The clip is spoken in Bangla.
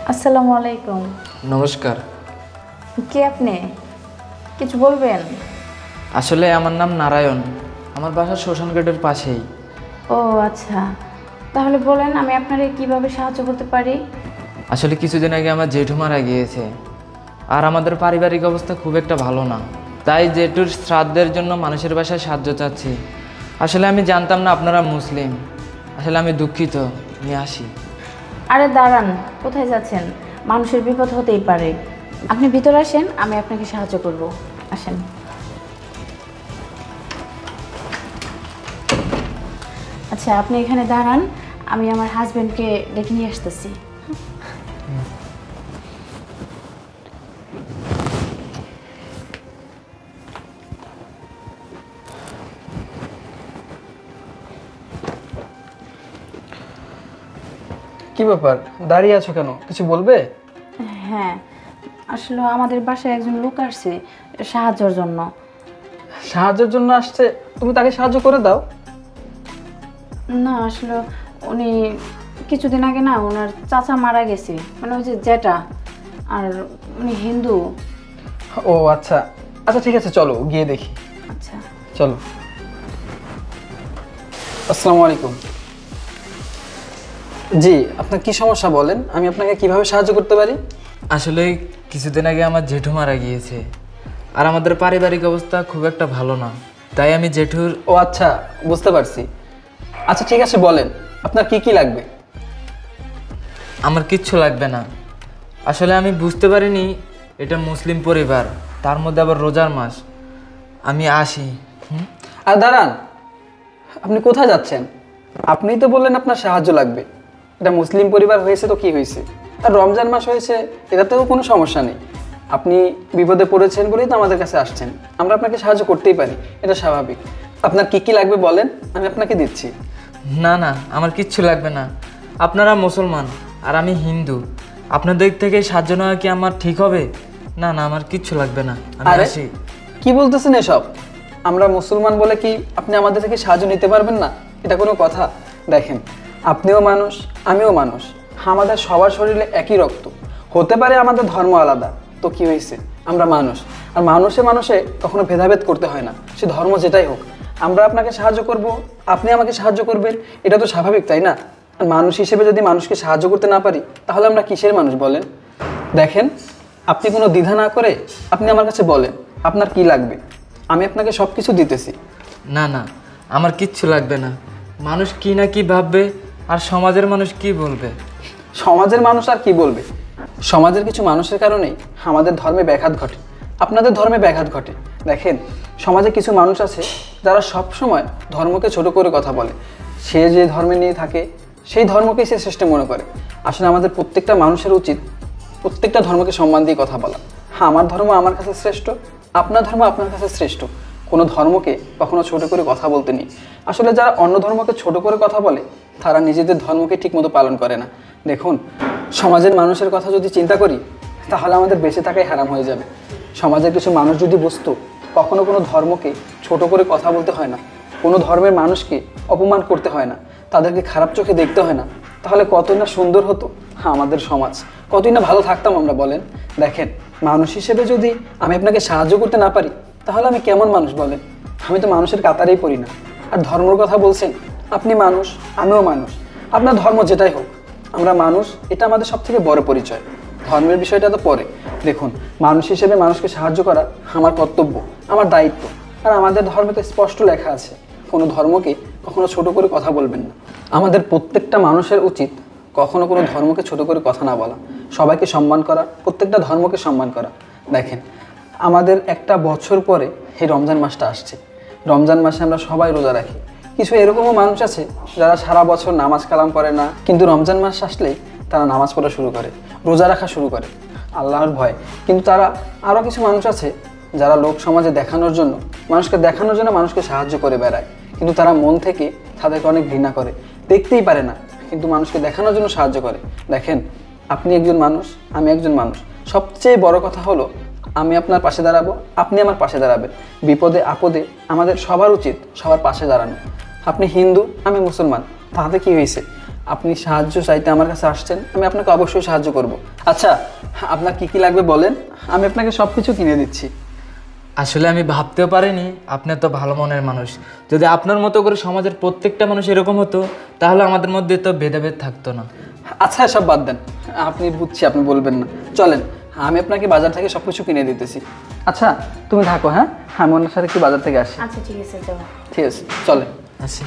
আসসালামু আলাইকুম। নমস্কার। কে আপনি? কিছু বলবেন? আসলে আমার নাম নারায়ণ, আমার বাসা শ্মশান গেটের পাশেই। ও আচ্ছা, তাহলে বলেন আমি আপনারে কিভাবে সাহায্য করতে পারি? আসলে কিছুদিন আগে আমার জেঠু মারা গিয়েছে, আর আমাদের পারিবারিক অবস্থা খুব একটা ভালো না, তাই জেঠুর শ্রাদ্ধের জন্য মানুষের বাসায় সাহায্য চাচ্ছি। আসলে আমি জানতাম না আপনারা মুসলিম, আসলে আমি দুঃখিত, নিয়ে আসি। আরে দাঁড়ান, কোথায় যাচ্ছেন? মানুষের বিপদ হতেই পারে। আপনি ভিতরে আসেন, আমি আপনাকে সাহায্য করব। আসেন। আচ্ছা, আপনি এখানে দাঁড়ান, আমি আমার হাজবেন্ডকে ডেকে নিয়ে আসতেছি। কি ব্যাপার, দাঁড়িয়ে আছো কেন? কিছু বলবে? হ্যাঁ, আসলে আমাদের বাসায় একজন লোক আসছে সাহায্যের জন্য। সাহায্যের জন্য আসছে? তুমি তাকে সাহায্য করে দাও। না, আসলে উনি কিছুদিন আগে না ওনার চাচা মারা গেছে, মানে ওই যে যেটা, আর উনি হিন্দু। ও আচ্ছা আচ্ছা, ঠিক আছে, চলো গিয়ে দেখি। আচ্ছা চলো। আসসালামু আলাইকুম। জি, আপনার কি সমস্যা বলেন, আমি আপনাকে কিভাবে সাহায্য করতে পারি? আসলে কিছুদিন আগে আমার জেঠু মারা গিয়েছে, আর আমাদের পারিবারিক অবস্থা খুব একটা ভালো না, তাই আমি জেঠুর। ও আচ্ছা, বুঝতে পারছি। আচ্ছা ঠিক আছে, বলেন আপনার কি কি লাগবে। আমার কিচ্ছু লাগবে না। আসলে আমি বুঝতে পারিনি এটা মুসলিম পরিবার, তার মধ্যে আবার রোজার মাস। আমি আসি। আর দাঁড়ান, আপনি কোথায় যাচ্ছেন? আপনিই তো বললেন আপনার সাহায্য লাগবে। এটা মুসলিম পরিবার হয়েছে তো কি হয়েছে, আর রমজান মাস হয়েছে, এটাতেও কোনো সমস্যা নেই। আপনি বিপদে পড়েছেন বলেই তো আমাদের কাছে আসছেন, আমরা আপনাকে সাহায্য করতেই পারি, এটা স্বাভাবিক। আপনার কি কি লাগবে বলেন, আমি আপনাকে দিচ্ছি। না না, আমার কিচ্ছু লাগবে না। আপনারা মুসলমান আর আমি হিন্দু, আপনাদের থেকে সাহায্য নেওয়া কি আমার ঠিক হবে? না না, আমার কিচ্ছু লাগবে না, আমি আরে আসি। কি বলতেছেন এসব? আমরা মুসলমান বলে কি আপনি আমাদের থেকে সাহায্য নিতে পারবেন না? এটা কোনো কথা? দেখেন, আপনিও মানুষ, আমিও মানুষ, আমাদের সবার শরীরে একই রক্ত। হতে পারে আমাদের ধর্ম আলাদা, তো কি হয়েছে, আমরা মানুষ। আর মানুষে মানুষে কখনো ভেদাভেদ করতে হয় না, সে ধর্ম যেটাই হোক। আমরা আপনাকে সাহায্য করব, আপনি আমাকে সাহায্য করবেন, এটা তো স্বাভাবিক, তাই না? আর মানুষ হিসেবে যদি মানুষকে সাহায্য করতে না পারি, তাহলে আমরা কিসের মানুষ বলেন? দেখেন, আপনি কোনো দ্বিধা না করে আপনি আমার কাছে বলেন আপনার কি লাগবে, আমি আপনাকে সব কিছু দিতেছি। না না, আমার কিচ্ছু লাগবে না। মানুষ কি না কি ভাববে, আর সমাজের মানুষ কি বলবে? সমাজের মানুষ আর কি বলবে? সমাজের কিছু মানুষের কারণেই আমাদের ধর্মে ব্যাঘাত ঘটে, আপনাদের ধর্মে ব্যাঘাত ঘটে। দেখেন, সমাজে কিছু মানুষ আছে যারা সব সময় ধর্মকে ছোট করে কথা বলে। সে যে ধর্মে নিয়ে থাকে সেই ধর্মকেই সে শ্রেষ্ঠ মনে করে। আসলে আমাদের প্রত্যেকটা মানুষের উচিত প্রত্যেকটা ধর্মকে সম্মান দিয়ে কথা বলা। হ্যাঁ, আমার ধর্ম আমার কাছে শ্রেষ্ঠ, আপনার ধর্ম আপনার কাছে শ্রেষ্ঠ। কোনো ধর্মকে কখনো ছোট করে কথা বলতে নেই। আসলে যারা অন্য ধর্মকে ছোট করে কথা বলে, তারা নিজেদের ধর্মকে ঠিকমতো পালন করে না। দেখুন, সমাজের মানুষের কথা যদি চিন্তা করি, তাহলে আমাদের বেঁচে থাকাই হারাম হয়ে যাবে। সমাজের কিছু মানুষ যদি বুঝতো কখনো কোনো ধর্মকে ছোট করে কথা বলতে হয় না, কোনো ধর্মের মানুষকে অপমান করতে হয় না, তাদেরকে খারাপ চোখে দেখতে হয় না, তাহলে কতই না সুন্দর হতো আমাদের সমাজ, কতই না ভালো থাকতাম আমরা, বলেন? দেখেন, মানুষ হিসেবে যদি আমি আপনাকে সাহায্য করতে না পারি, তাহলে আমি কেমন মানুষ বলেন? আমি তো মানুষের কাতারেই পড়ি না। আর ধর্মের কথা বলছেন, আপনি মানুষ, আমিও মানুষ, আপনার ধর্ম যেটাই হোক, আমরা মানুষ, এটা আমাদের সব থেকে বড় পরিচয়। ধর্মের বিষয়টা তো পরে। দেখুন, মানুষ হিসেবে মানুষকে সাহায্য করা আমার কর্তব্য, আমার দায়িত্ব। আর আমাদের ধর্মে তো স্পষ্ট লেখা আছে, কোনো ধর্মকে কখনো ছোট করে কথা বলবেন না। আমাদের প্রত্যেকটা মানুষের উচিত কখনো কোনো ধর্মকে ছোট করে কথা না বলা, সবাইকে সম্মান করা, প্রত্যেকটা ধর্মকে সম্মান করা। দেখেন, আমাদের একটা বছর পরে এই রমজান মাসটা আসছে। রমজান মাসে আমরা সবাই রোজা রাখি। কিছু এরকমও মানুষ আছে যারা সারা বছর নামাজ কালাম করে না, কিন্তু রমজান মাস আসলেই তারা নামাজ পড়া শুরু করে, রোজা রাখা শুরু করে আল্লাহর ভয়। কিন্তু তারা আরও কিছু মানুষ আছে যারা লোক সমাজে দেখানোর জন্য, মানুষকে সাহায্য করে বেড়ায়, কিন্তু তারা মন থেকে তাদেরকে অনেক ঘৃণা করে, দেখতেই পারে না, কিন্তু মানুষকে দেখানোর জন্য সাহায্য করে। দেখেন, আপনি একজন মানুষ, আমি একজন মানুষ। সবচেয়ে বড় কথা হলো, আমি আপনার পাশে দাঁড়াবো, আপনি আমার পাশে দাঁড়াবেন। বিপদে আপদে আমাদের সবার উচিত সবার পাশে দাঁড়ানো। আপনি হিন্দু, আমি মুসলমান, তাতে কি হয়েছে? আপনি সাহায্য চাইতে আমার কাছে আসছেন, আমি আপনাকে অবশ্যই সাহায্য করব। আচ্ছা, আপনার কি কি লাগবে বলেন, আমি আপনাকে সব কিছু কিনে দিচ্ছি। আসলে আমি ভাবতেও পারিনি আপনি এত ভালো মনের মানুষ। যদি আপনার মতো করে সমাজের প্রত্যেকটা মানুষ এরকম হতো তাহলে আমাদের মধ্যে তো ভেদাভেদ থাকতো না। আচ্ছা, সব বাদ দেন, আপনি বুঝছি আপনি বলবেন না, চলেন আমি আপনাকে বাজার থেকে সব কিছু কিনে দিতেছি। আচ্ছা তুমি থাকো, হ্যাঁ আমি ওনার সাথে একটু বাজার থেকে আসি। আচ্ছা ঠিক আছে, যাও। ঠিক আছে, চলেন। আচ্ছা।